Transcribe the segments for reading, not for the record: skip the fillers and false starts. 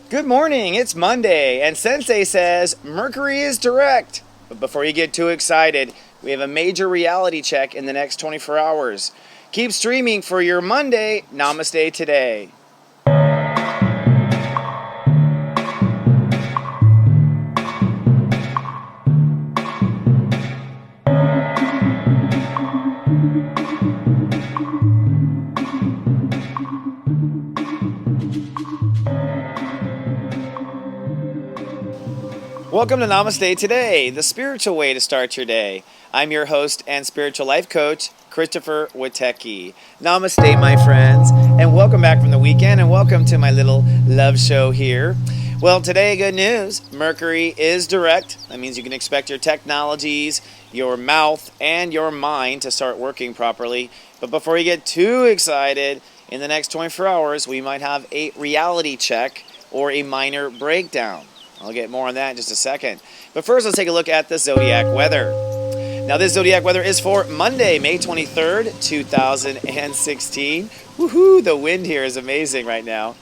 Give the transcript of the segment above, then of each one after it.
Good morning, it's Monday, and Sensei says Mercury is direct. But before you get too excited, we have a major reality check in the next 24 hours. Keep streaming for your Monday Namaste Today. Welcome to Namaste Today, the spiritual way to start your day. I'm your host and spiritual life coach, Christopher Witecki. Namaste, my friends, and welcome back from the weekend, and welcome to my little love show here. Well, today, good news. Mercury is direct. That means you can expect your technologies, your mouth, and your mind to start working properly. But before you get too excited, in the next 24 hours, we might have a reality check or a minor breakdown. I'll get more on that in just a second. But first, let's take a look at the zodiac weather. Now, this zodiac weather is for Monday, May 23rd, 2016. Woohoo! The wind here is amazing right now.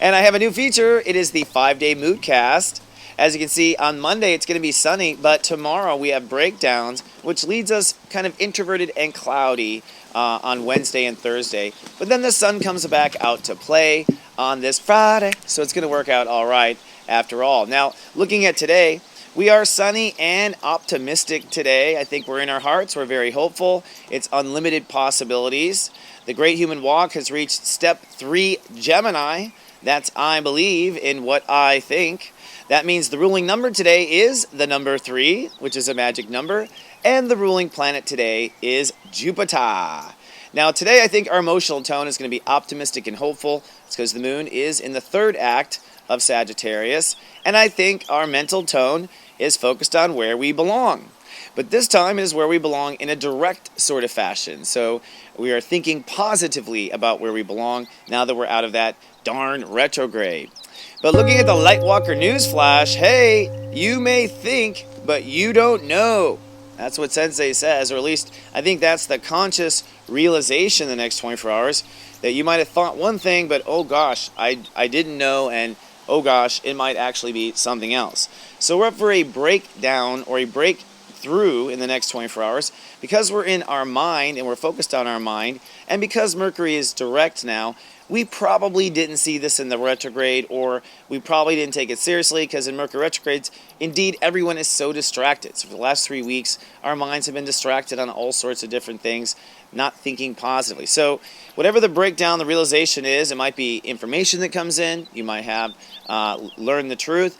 And I have a new feature. It is the 5-day moodcast. As you can see, on Monday it's going to be sunny, but tomorrow we have breakdowns, which leads us kind of introverted and cloudy on Wednesday and Thursday. But then the sun comes back out to play on this Friday, so it's going to work out all right after all. Now, looking at today, we are sunny and optimistic today. I think we're in our hearts. We're very hopeful. It's unlimited possibilities. The Great Human Walk has reached step 3 Gemini. That's I believe in what I think. That means the ruling number today is the number 3, which is a magic number, and the ruling planet today is Jupiter. Now, today I think our emotional tone is going to be optimistic and hopeful. It's because the moon is in the 3rd act of Sagittarius, and I think our mental tone is focused on where we belong. But this time is where we belong in a direct sort of fashion. So we are thinking positively about where we belong now that we're out of that darn retrograde. But looking at the Lightwalker newsflash, hey, you may think, but you don't know. That's what Sensei says, or at least I think that's the conscious realization in the next 24 hours, that you might have thought one thing, but oh gosh, I didn't know, and oh gosh, it might actually be something else. So we're up for a breakdown or a breakthrough in the next 24 hours because we're in our mind and we're focused on our mind, and because Mercury is direct now. We probably didn't see this in the retrograde, or we probably didn't take it seriously because in Mercury retrogrades, indeed, everyone is so distracted. So for the last 3 weeks, our minds have been distracted on all sorts of different things, not thinking positively. So whatever the breakdown, the realization is, it might be information that comes in. You might have learned the truth.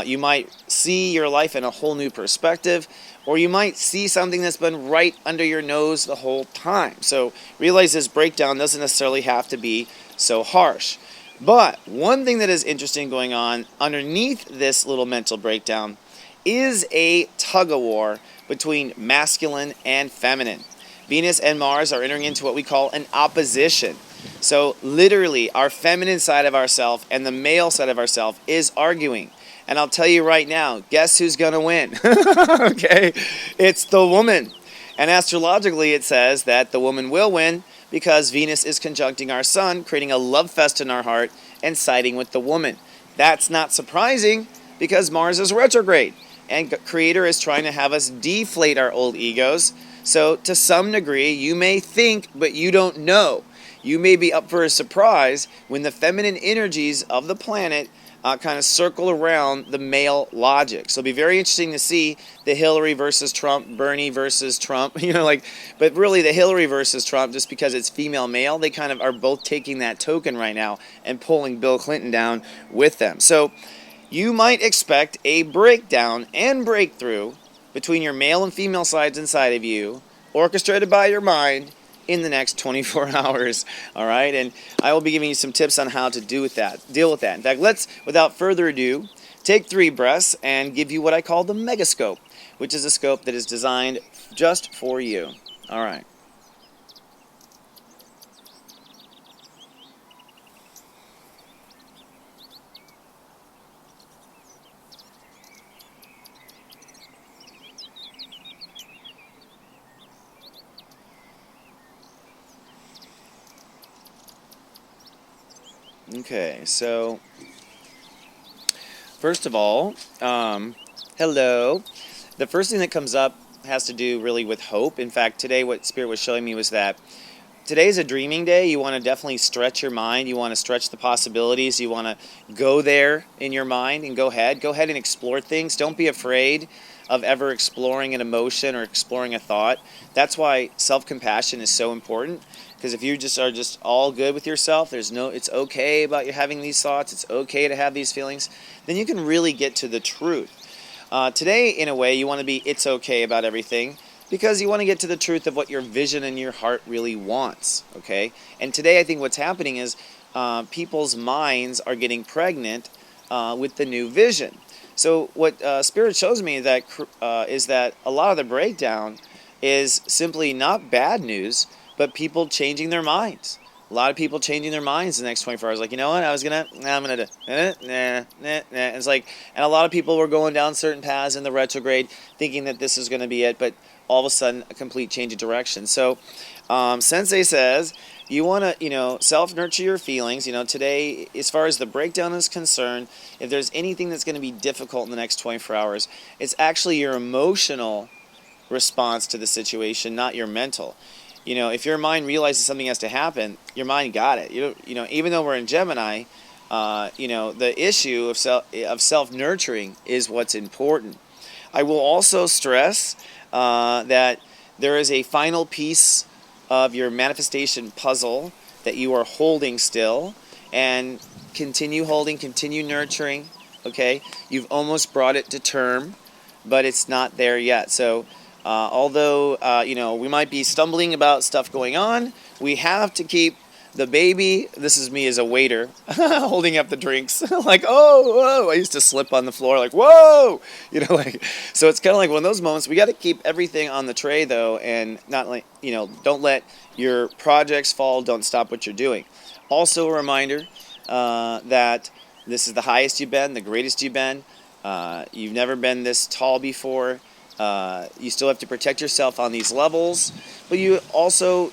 You might see your life in a whole new perspective, or you might see something that's been right under your nose the whole time. So realize this breakdown doesn't necessarily have to be so harsh. But one thing that is interesting going on underneath this little mental breakdown is a tug-of-war between masculine and feminine. Venus and Mars are entering into what we call an opposition. So literally, our feminine side of ourself and the male side of ourself is arguing. And I'll tell you right now, guess who's going to win? Okay, it's the woman. And astrologically, it says that the woman will win because Venus is conjuncting our sun, creating a love fest in our heart and siding with the woman. That's not surprising because Mars is retrograde and Creator is trying to have us deflate our old egos. So to some degree, you may think, but you don't know. You may be up for a surprise when the feminine energies of the planet kind of circle around the male logic. So it'll be very interesting to see the Hillary versus Trump, Bernie versus Trump, but really the Hillary versus Trump, just because it's female male, they kind of are both taking that token right now and pulling Bill Clinton down with them. So you might expect a breakdown and breakthrough between your male and female sides inside of you, orchestrated by your mind, in the next 24 hours, all right? And I will be giving you some tips on how to deal with that. In fact, let's, without further ado, take 3 breaths and give you what I call the megascope, which is a scope that is designed just for you. All right. Okay, so First of all, hello. The first thing that comes up has to do really with hope. In fact, today what Spirit was showing me was that today's a dreaming day. You want to definitely stretch your mind. You want to stretch the possibilities. You want to go there in your mind and go ahead. Go ahead and explore things. Don't be afraid of ever exploring an emotion or exploring a thought. That's why self-compassion is so important. Because if you are just all good with yourself, it's okay about you having these thoughts. It's okay to have these feelings. Then you can really get to the truth. Today, in a way, you want to be it's okay about everything because you want to get to the truth of what your vision and your heart really wants, okay? And today, I think what's happening is people's minds are getting pregnant with the new vision. So what Spirit shows me is that a lot of the breakdown is simply not bad news, but people changing their minds. A lot of people changing their minds in the next 24 hours. Like, you know what? I'm gonna do, It's like, and a lot of people were going down certain paths in the retrograde, thinking that this is going to be it, but all of a sudden, a complete change of direction. So, Sensei says, you want to, self-nurture your feelings. Today, as far as the breakdown is concerned, if there's anything that's going to be difficult in the next 24 hours, it's actually your emotional response to the situation, not your mental. If your mind realizes something has to happen, your mind got it. Even though we're in Gemini, the issue of self-nurturing is what's important. I will also stress that there is a final piece of your manifestation puzzle that you are holding still, and continue holding, continue nurturing, okay? You've almost brought it to term, but it's not there yet. So although, we might be stumbling about stuff going on, we have to keep the baby. This is me as a waiter holding up the drinks. Like, oh, whoa. I used to slip on the floor like, whoa. So it's kind of like one of those moments. We got to keep everything on the tray, though, and not like, don't let your projects fall. Don't stop what you're doing. Also a reminder that this is the highest you've been, the greatest you've been. You've never been this tall before. You still have to protect yourself on these levels, but you also,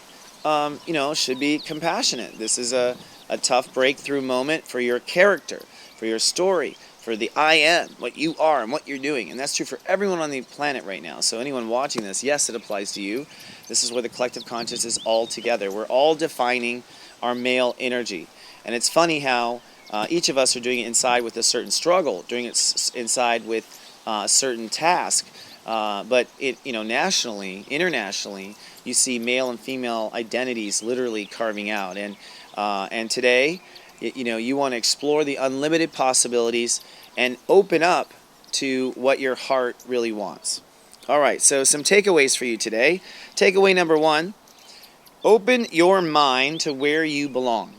should be compassionate. This is a tough breakthrough moment for your character, for your story, for the I am, what you are and what you're doing. And that's true for everyone on the planet right now. So anyone watching this, yes, it applies to you. This is where the collective conscious is all together. We're all defining our male energy. And it's funny how each of us are doing it inside with a certain struggle, doing it inside with a certain task. But nationally, internationally, you see male and female identities literally carving out. And today, you want to explore the unlimited possibilities and open up to what your heart really wants. All right, so some takeaways for you today. Takeaway number 1, open your mind to where you belong.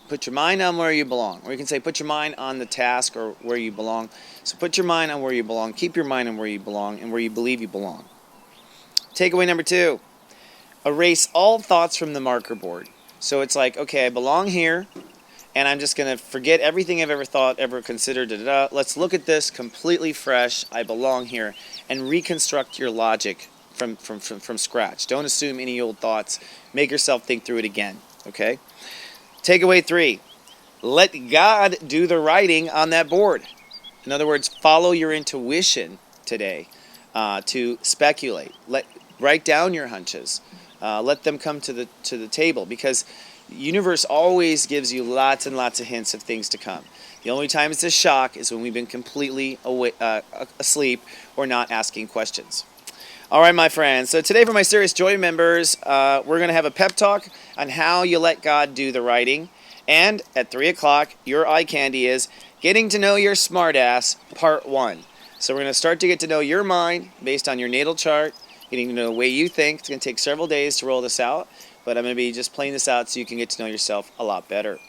Put your mind on where you belong. Or you can say put your mind on the task or where you belong. So put your mind on where you belong. Keep your mind on where you belong and where you believe you belong. Takeaway number 2, erase all thoughts from the marker board. So it's like, okay, I belong here, and I'm just going to forget everything I've ever thought, ever considered. Let's look at this completely fresh. I belong here, and reconstruct your logic from scratch. Don't assume any old thoughts. Make yourself think through it again, okay? Takeaway 3, let God do the writing on that board. In other words, follow your intuition today to speculate. Write down your hunches. Let them come to the table, because the universe always gives you lots and lots of hints of things to come. The only time it's a shock is when we've been completely asleep or not asking questions. All right, my friends. So today for my Serious Joy members, we're going to have a pep talk on how you let God do the writing. And at 3 o'clock, your eye candy is Getting to Know Your Smartass, Part 1. So we're going to start to get to know your mind based on your natal chart, getting to know the way you think. It's going to take several days to roll this out, but I'm going to be just playing this out so you can get to know yourself a lot better.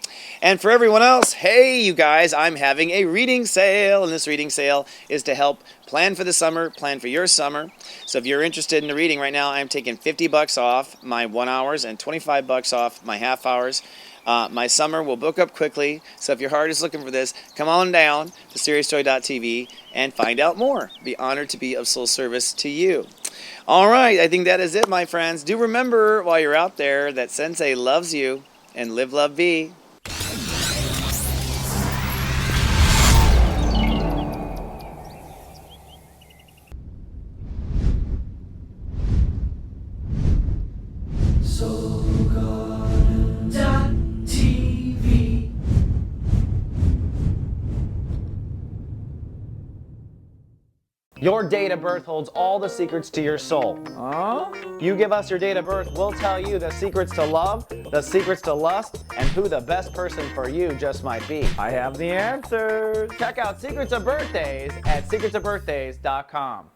And for everyone else, hey, you guys, I'm having a reading sale, and this reading sale is to help plan for the summer, plan for your summer. So if you're interested in the reading right now, I'm taking $50 off my 1 hours and $25 off my half hours. My summer will book up quickly, so if your heart is looking for this, come on down to SeriousJoy.tv and find out more. Be honored to be of soul service to you. All right, I think that is it, my friends. Do remember, while you're out there, that Sensei loves you, and live, love, be. TV. Your date of birth holds all the secrets to your soul. You give us your date of birth, we'll tell you the secrets to love, the secrets to lust, and who the best person for you just might be. I have the answers. Check out Secrets of Birthdays at secretsofbirthdays.com.